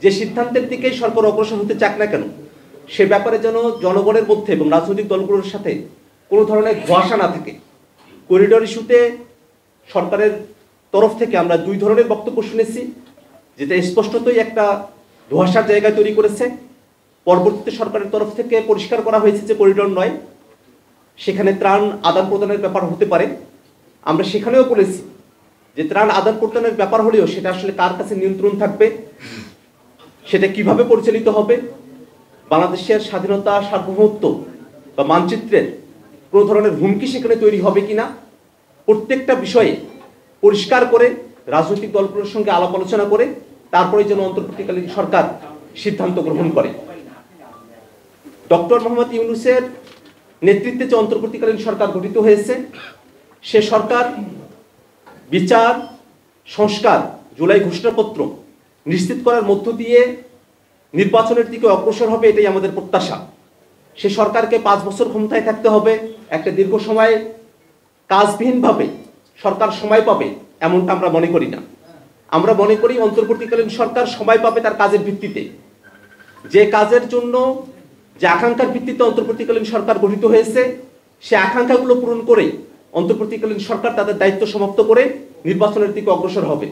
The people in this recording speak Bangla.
যে সিদ্ধান্তের দিকে সরকার অগ্রসর হতে চাক না কেন সে ব্যাপারে যেন জনগণের মধ্যে এবং রাজনৈতিক দলগুলোর সাথে কোনো ধরনের ধোঁয়াশা না থাকে। করিডোর ইস্যুতে সরকারের তরফ থেকে আমরা দুই ধরনের বক্তব্য শুনেছি, যেটা স্পষ্টতই একটা ধোঁয়াশার জায়গা তৈরি করেছে। পরবর্তীতে সরকারের তরফ থেকে পরিষ্কার করা হয়েছে যে করিডোর নয়, সেখানে ত্রাণ আদান প্রদানের ব্যাপার হতে পারে। আমরা সেখানেও বলেছি যে ত্রাণ আদান প্রদানের ব্যাপার হলেও সেটা আসলে কার কাছে নিয়ন্ত্রণ থাকবে, সেটা কিভাবে পরিচালিত হবে, বাংলাদেশের স্বাধীনতা সার্বভৌমত্ব বা মানচিত্রের কোনো ধরনের হুমকি সেখানে তৈরি হবে কিনা, প্রত্যেকটা বিষয়ে পরিষ্কার করে রাজনৈতিক দলগুলোর সঙ্গে আলাপ আলোচনা করে তারপরে যেন অন্তর্বর্তীকালীন সরকার সিদ্ধান্ত গ্রহণ করে। ডক্টর মোহাম্মদ ইউনূসের নেতৃত্বে যে অন্তর্বর্তীকালীন সরকার গঠিত হয়েছে, সে সরকার বিচার, সংস্কার, জুলাই ঘোষণাপত্র নিশ্চিত করার মধ্য দিয়ে নির্বাচনের দিকে অগ্রসর হবে, এটাই আমাদের প্রত্যাশা। সে সরকারকে 5 বছর ক্ষমতায় থাকতে হবে, একটা দীর্ঘ সময় কাজবিহীনভাবে সরকার সময় পাবে এমনটা আমরা মনে করি না। আমরা মনে করি অন্তর্বর্তীকালীন সরকার সময় পাবে তার কাজের ভিত্তিতে, যে কাজের জন্য যে আকাঙ্ক্ষার ভিত্তিতে অন্তর্বর্তীকালীন সরকার গঠিত হয়েছে সে আকাঙ্ক্ষাগুলো পূরণ করে অন্তর্বর্তীকালীন সরকার তাদের দায়িত্ব সমাপ্ত করে নির্বাচনের দিকে অগ্রসর হবে।